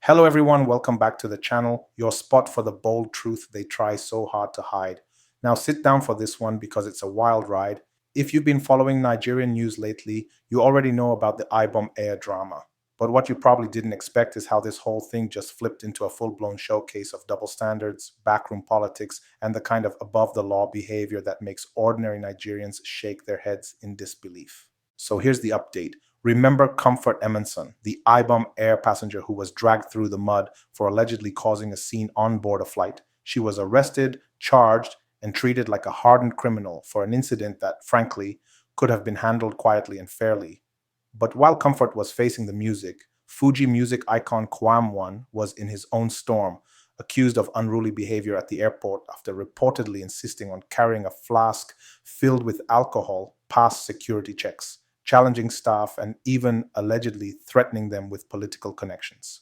Hello everyone, welcome back to the channel, your spot for the bold truth they try so hard to hide. Now sit down for this one because it's a wild ride. If you've been following Nigerian news lately, you already know about the Ibom Air drama. But what you probably didn't expect is how this whole thing just flipped into a full-blown showcase of double standards, backroom politics, and the kind of above-the-law behavior that makes ordinary Nigerians shake their heads in disbelief. So here's the update. Remember Comfort Emmanson, the Ibom Air passenger who was dragged through the mud for allegedly causing a scene on board a flight? She was arrested, charged, and treated like a hardened criminal for an incident that, frankly, could have been handled quietly and fairly. But while Comfort was facing the music, Fuji music icon KWAM1 was in his own storm, accused of unruly behavior at the airport after reportedly insisting on carrying a flask filled with alcohol past security checks, challenging staff, and even allegedly threatening them with political connections.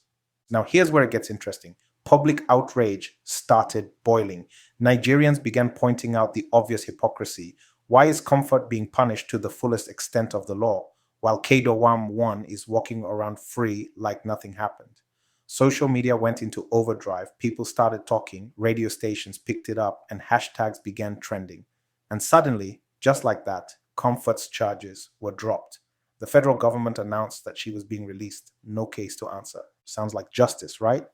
Now, here's where it gets interesting. Public outrage started boiling. Nigerians began pointing out the obvious hypocrisy. Why is Comfort being punished to the fullest extent of the law, while KWAM1 is walking around free like nothing happened? Social media went into overdrive. People started talking, radio stations picked it up, and hashtags began trending. And suddenly, just like that, Comfort's charges were dropped. The federal government announced that she was being released, no case to answer. Sounds like justice, right?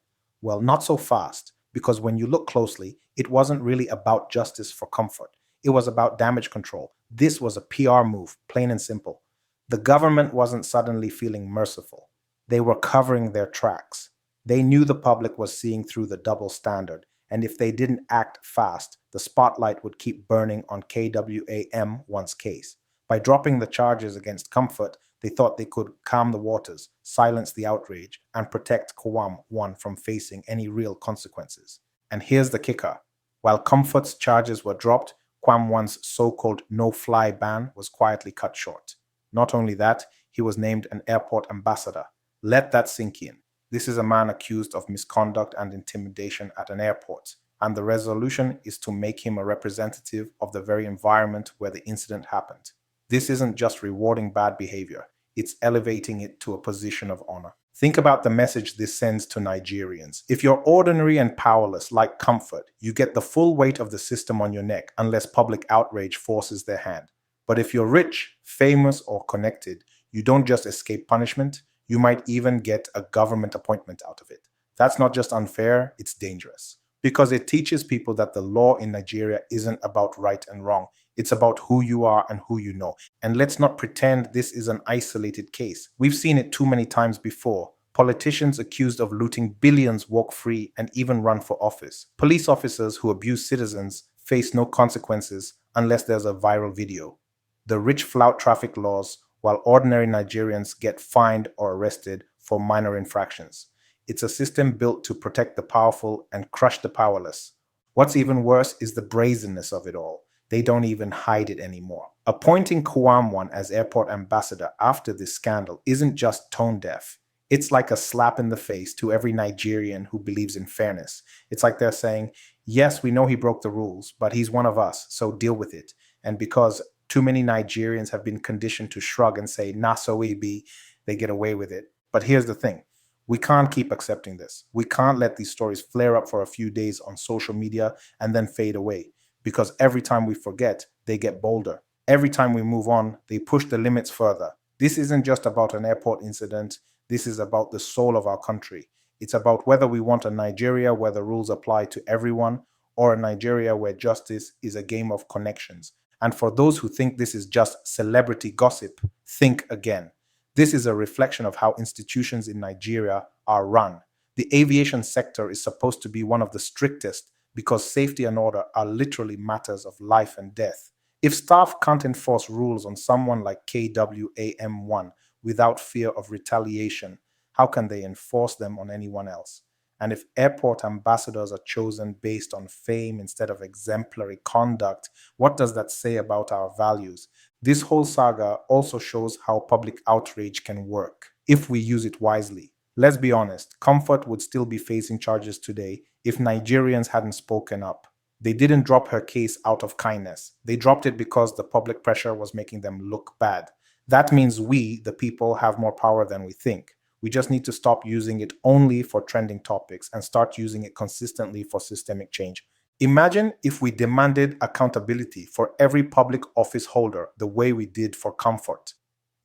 Well, not so fast, because when you look closely, it wasn't really about justice for Comfort. It was about damage control. This was a PR move, plain and simple. The government wasn't suddenly feeling merciful. They were covering their tracks. They knew the public was seeing through the double standard, and if they didn't act fast, the spotlight would keep burning on KWAM1's case. By dropping the charges against Comfort, they thought they could calm the waters, silence the outrage, and protect KWAM1 from facing any real consequences. And here's the kicker. While Comfort's charges were dropped, KWAM1's so-called no-fly ban was quietly cut short. Not only that, he was named an airport ambassador. Let that sink in. This is a man accused of misconduct and intimidation at an airport, and the resolution is to make him a representative of the very environment where the incident happened. This isn't just rewarding bad behavior, it's elevating it to a position of honor. Think about the message this sends to Nigerians. If you're ordinary and powerless, like Comfort, you get the full weight of the system on your neck unless public outrage forces their hand. But if you're rich, famous, or connected, you don't just escape punishment, you might even get a government appointment out of it. That's not just unfair, it's dangerous. Because it teaches people that the law in Nigeria isn't about right and wrong. It's about who you are and who you know. And let's not pretend this is an isolated case. We've seen it too many times before. Politicians accused of looting billions walk free and even run for office. Police officers who abuse citizens face no consequences unless there's a viral video. The rich flout traffic laws, while ordinary Nigerians get fined or arrested for minor infractions. It's a system built to protect the powerful and crush the powerless. What's even worse is the brazenness of it all. They don't even hide it anymore. Appointing KWAM1 as airport ambassador after this scandal isn't just tone deaf. It's like a slap in the face to every Nigerian who believes in fairness. It's like they're saying, yes, we know he broke the rules, but he's one of us, so deal with it. And because too many Nigerians have been conditioned to shrug and say, nah, so we be, they get away with it. But here's the thing. We can't keep accepting this. We can't let these stories flare up for a few days on social media and then fade away. Because every time we forget, they get bolder. Every time we move on, they push the limits further. This isn't just about an airport incident. This is about the soul of our country. It's about whether we want a Nigeria where the rules apply to everyone or a Nigeria where justice is a game of connections. And for those who think this is just celebrity gossip, think again. This is a reflection of how institutions in Nigeria are run. The aviation sector is supposed to be one of the strictest because safety and order are literally matters of life and death. If staff can't enforce rules on someone like KWAM1 without fear of retaliation, how can they enforce them on anyone else? And if airport ambassadors are chosen based on fame instead of exemplary conduct, what does that say about our values? This whole saga also shows how public outrage can work if we use it wisely. Let's be honest, Comfort would still be facing charges today if Nigerians hadn't spoken up. They didn't drop her case out of kindness. They dropped it because the public pressure was making them look bad. That means we, the people, have more power than we think. We just need to stop using it only for trending topics and start using it consistently for systemic change. Imagine if we demanded accountability for every public office holder the way we did for Comfort.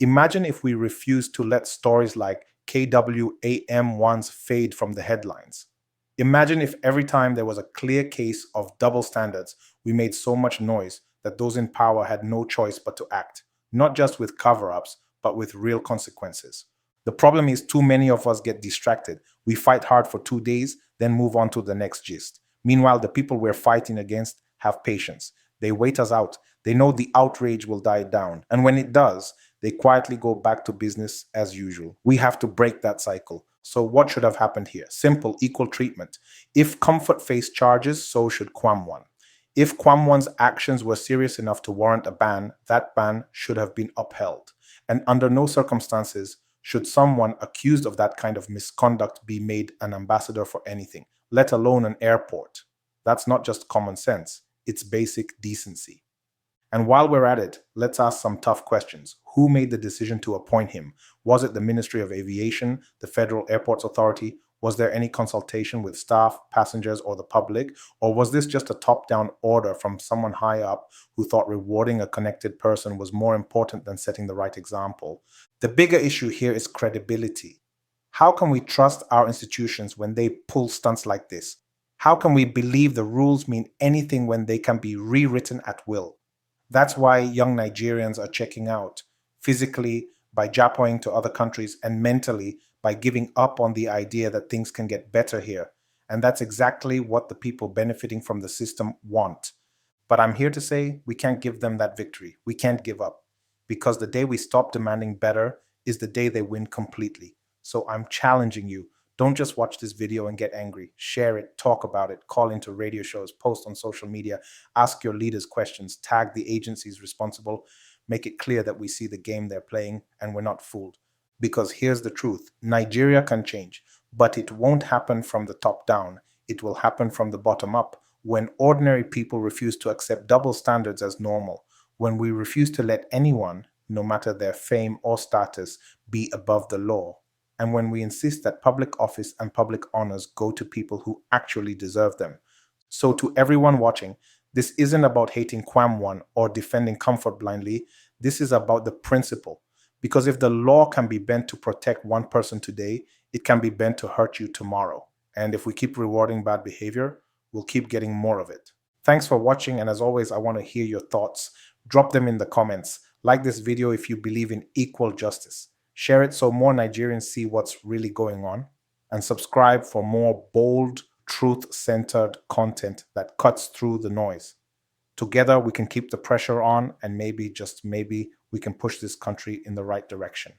Imagine if we refused to let stories like KWAM1's fade from the headlines. Imagine if every time there was a clear case of double standards, we made so much noise that those in power had no choice but to act, not just with cover-ups, but with real consequences. The problem is too many of us get distracted. We fight hard for 2 days, then move on to the next gist. Meanwhile, the people we're fighting against have patience. They wait us out. They know the outrage will die down. And when it does, they quietly go back to business as usual. We have to break that cycle. So what should have happened here? Simple, equal treatment. If Comfort faced charges, so should KWAM1. If KWAM1's actions were serious enough to warrant a ban, that ban should have been upheld. And under no circumstances should someone accused of that kind of misconduct be made an ambassador for anything, let alone an airport. That's not just common sense, it's basic decency. And while we're at it, let's ask some tough questions. Who made the decision to appoint him? Was it the Ministry of Aviation, the Federal Airports Authority? Was there any consultation with staff, passengers, or the public? Or was this just a top-down order from someone high up who thought rewarding a connected person was more important than setting the right example? The bigger issue here is credibility. How can we trust our institutions when they pull stunts like this? How can we believe the rules mean anything when they can be rewritten at will? That's why young Nigerians are checking out, physically by japoing to other countries, and mentally by giving up on the idea that things can get better here. And that's exactly what the people benefiting from the system want. But I'm here to say we can't give them that victory. We can't give up. Because the day we stop demanding better is the day they win completely. So I'm challenging you. Don't just watch this video and get angry. Share it, talk about it, call into radio shows, post on social media, ask your leaders questions, tag the agencies responsible, make it clear that we see the game they're playing and we're not fooled. Because here's the truth, Nigeria can change, but it won't happen from the top down. It will happen from the bottom up when ordinary people refuse to accept double standards as normal, when we refuse to let anyone, no matter their fame or status, be above the law. And when we insist that public office and public honors go to people who actually deserve them. So to everyone watching, this isn't about hating KWAM1 or defending Comfort blindly. This is about the principle. Because if the law can be bent to protect one person today, it can be bent to hurt you tomorrow. And if we keep rewarding bad behavior, we'll keep getting more of it. Thanks for watching, and as always, I want to hear your thoughts. Drop them in the comments. Like this video if you believe in equal justice. Share it so more Nigerians see what's really going on. And subscribe for more bold, truth-centered content that cuts through the noise. Together, we can keep the pressure on, and maybe, just maybe, we can push this country in the right direction.